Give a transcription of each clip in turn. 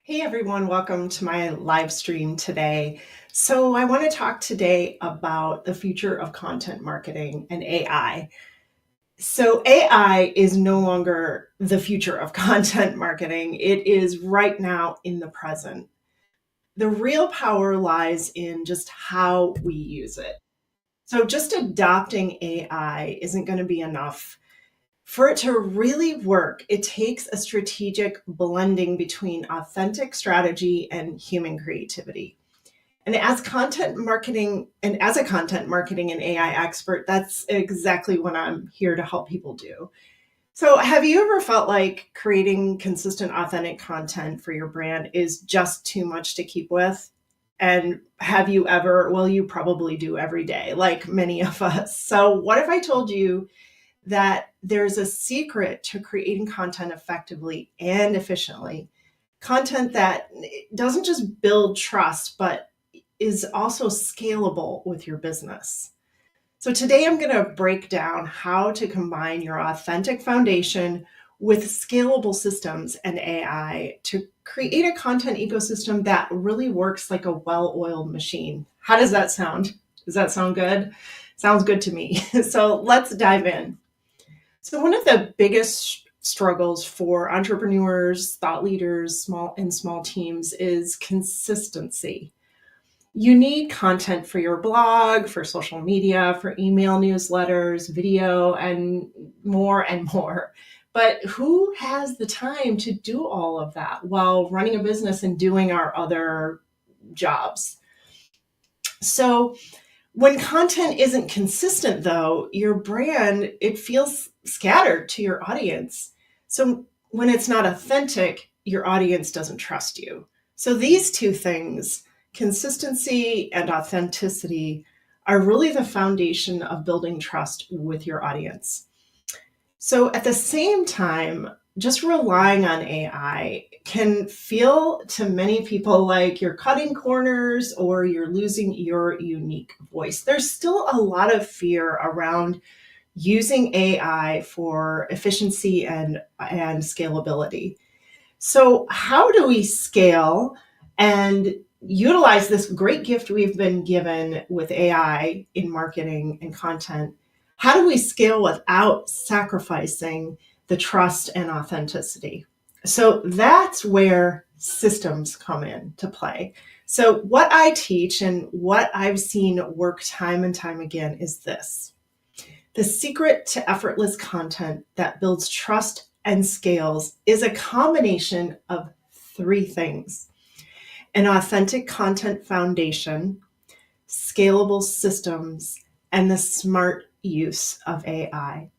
Hey everyone, welcome to my live stream today. So, I want to talk today about the future of content marketing and AI. So, AI is no longer the future of content marketing, it is right now in the present. The real power lies in just how we use it. So, just adopting AI isn't going to be enough. For it to really work, it takes a strategic blending between authentic strategy and human creativity. And as a content marketing and AI expert, that's exactly what I'm here to help people do. So, have you ever felt like creating consistent, authentic content for your brand is just too much to keep with? And have you ever, well, you probably do every day, like many of us. So, what if I told you that there's a secret to creating content effectively and efficiently? Content that doesn't just build trust, but is also scalable with your business. So, today I'm going to break down how to combine your authentic foundation with scalable systems and AI to create a content ecosystem that really works like a well oiled machine. How does that sound? Does that sound good? Sounds good to me. So, let's dive in. So, one of the biggest struggles for entrepreneurs, thought leaders, small teams is consistency. You need content for your blog, for social media, for email newsletters, video, and more and more. But who has the time to do all of that while running a business and doing our other jobs? So, when content isn't consistent though, your brand, it feels scattered to your audience. So when it's not authentic, your audience doesn't trust you. So these two things, consistency and authenticity, are really the foundation of building trust with your audience. So at the same time, just relying on AI can feel to many people like you're cutting corners or you're losing your unique voice. There's still a lot of fear around using AI for efficiency and scalability. So, how do we scale and utilize this great gift we've been given with AI in marketing and content? How do we scale without sacrificing the trust and authenticity? So, that's where systems come in to play. So, what I teach and what I've seen work time and time again is this: the secret to effortless content that builds trust and scales is a combination of three things: an authentic content foundation, scalable systems, and the smart use of AI.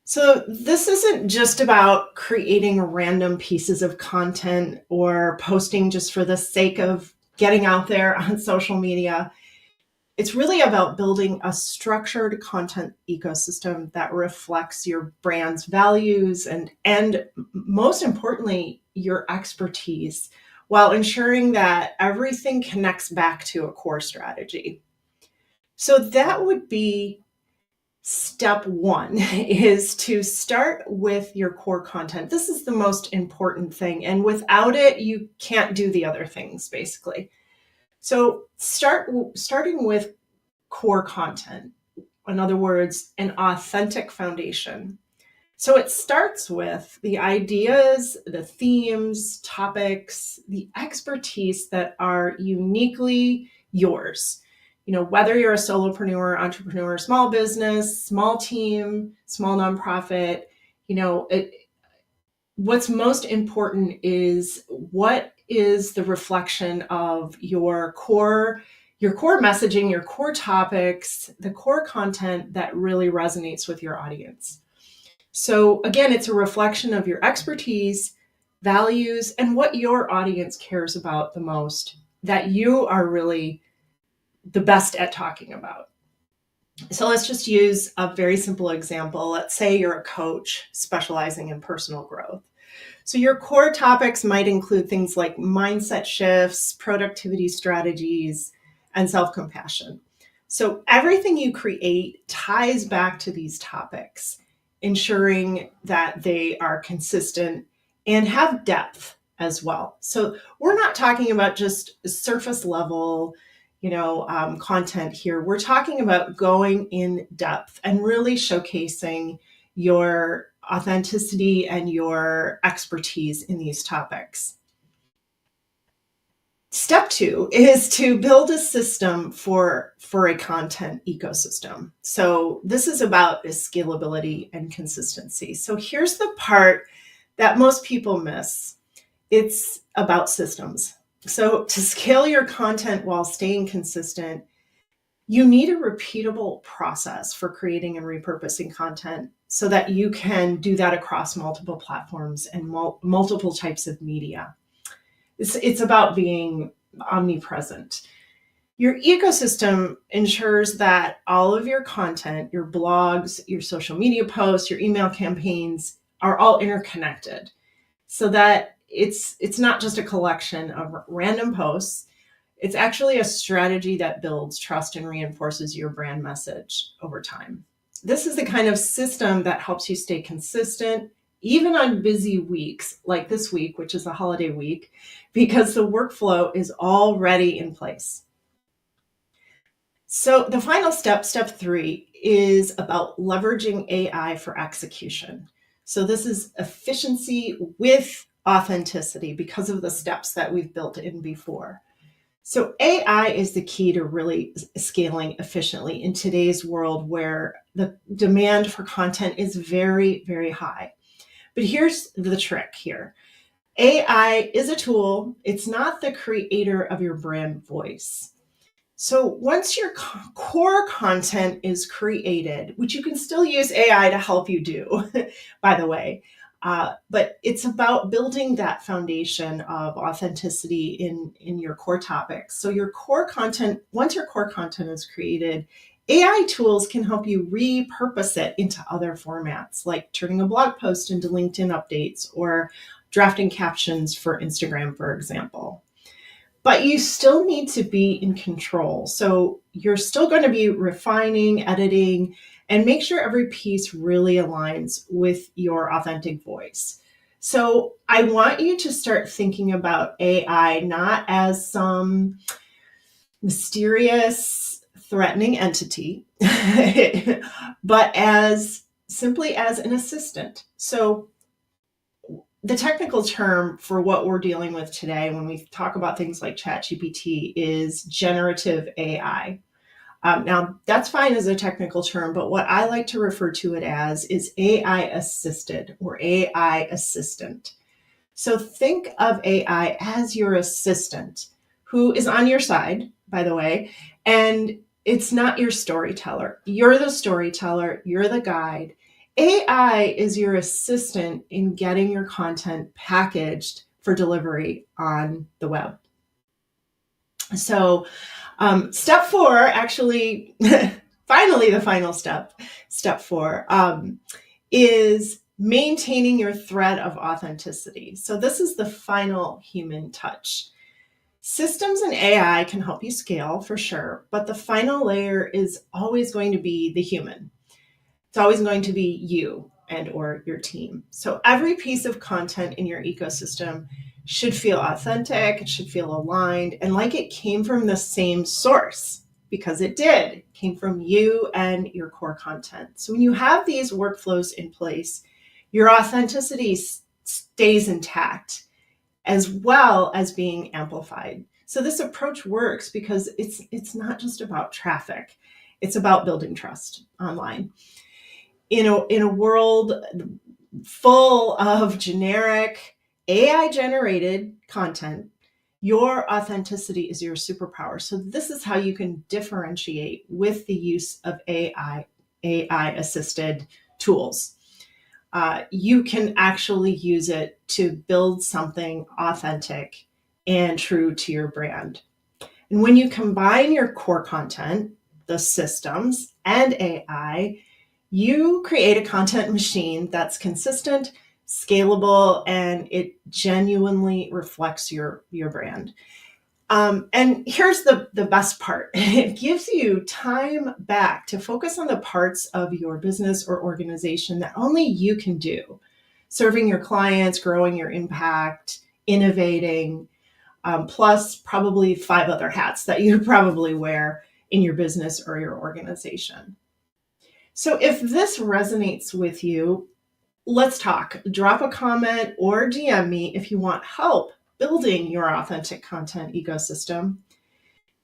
So, this isn't just about creating random pieces of content or posting just for the sake of getting out there on social media. It's really about building a structured content ecosystem that reflects your brand's values and most importantly, your expertise, while ensuring that everything connects back to a core strategy. So that would be step one is to start with your core content. This is the most important thing. And without it, you can't do the other things, basically. So starting with core content. In other words, an authentic foundation. So it starts with the ideas, the themes, topics, the expertise that are uniquely yours. Whether you're a solopreneur, entrepreneur, small business, small team, small nonprofit, what's most important is what is the reflection of your core messaging, your core topics, the core content that really resonates with your audience. So again, it's a reflection of your expertise, values, and what your audience cares about the most that you are really the best at talking about. So let's just use a very simple example. Let's say you're a coach specializing in personal growth. So your core topics might include things like mindset shifts, productivity strategies, and self-compassion. So everything you create ties back to these topics, ensuring that they are consistent and have depth. as well. So we're not talking about just surface level, content here. We're talking about going in depth and really showcasing your authenticity and your expertise in these topics. Step two is to build a system for a content ecosystem. So this is about scalability and consistency. So here's the part that most people miss. It's about systems. So to scale your content while staying consistent, you need a repeatable process for creating and repurposing content so that you can do that across multiple platforms and multiple types of media. It's about being omnipresent. Your ecosystem ensures that all of your content, your blogs, your social media posts, your email campaigns are all interconnected so that it's not just a collection of random posts. It's actually a strategy that builds trust and reinforces your brand message over time. This is the kind of system that helps you stay consistent, even on busy weeks like this week, which is a holiday week, because the workflow is already in place. So the final step, step three, is about leveraging AI for execution. So this is efficiency with authenticity because of the steps that we've built in before. So AI is the key to really scaling efficiently in today's world where the demand for content is very, very high. But here's the trick here. AI is a tool. It's not the creator of your brand voice. So once your core content is created, which you can still use AI to help you do, by the way, but it's about building that foundation of authenticity in your core topics. So your core content, once your core content is created, AI tools can help you repurpose it into other formats, like turning a blog post into LinkedIn updates or drafting captions for Instagram, for example. But you still need to be in control. So you're still going to be refining, editing, and make sure every piece really aligns with your authentic voice. So I want you to start thinking about AI not as some mysterious, threatening entity, but as simply as an assistant. So the technical term for what we're dealing with today when we talk about things like ChatGPT is generative AI. Now, that's fine as a technical term, but what I like to refer to it as is AI assisted or AI assistant. So think of AI as your assistant who is on your side, by the way, and it's not your storyteller. You're the storyteller, you're the guide. AI is your assistant in getting your content packaged for delivery on the web. So step four, actually, finally, the final step, step four, is maintaining your thread of authenticity. So this is the final human touch. Systems and AI can help you scale for sure, but the final layer is always going to be the human. It's always going to be you and or your team. So every piece of content in your ecosystem should feel authentic, it should feel aligned, and like it came from the same source, because it did. It came from you and your core content. So when you have these workflows in place, your authenticity stays intact as well as being amplified. So this approach works because it's not just about traffic. It's about building trust online. In a world full of generic AI generated content, your authenticity is your superpower. So this is how you can differentiate with the use of AI assisted tools. You can actually use it to build something authentic and true to your brand. And when you combine your core content, the systems, and AI, you create a content machine that's consistent, scalable, and it genuinely reflects your brand. And here's the best part. It gives you time back to focus on the parts of your business or organization that only you can do. Serving your clients, growing your impact, innovating, plus probably 5 other hats that you probably wear in your business or your organization. So if this resonates with you, let's talk. Drop a comment or DM me if you want help building your authentic content ecosystem.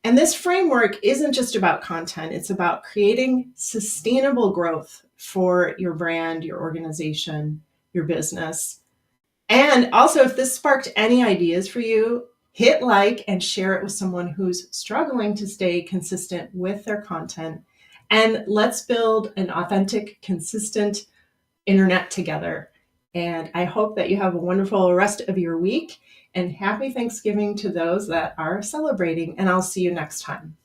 And this framework isn't just about content, it's about creating sustainable growth for your brand, your organization, your business. And also, if this sparked any ideas for you, hit like and share it with someone who's struggling to stay consistent with their content. And let's build an authentic, consistent internet together. And I hope that you have a wonderful rest of your week, and happy Thanksgiving to those that are celebrating. And I'll see you next time.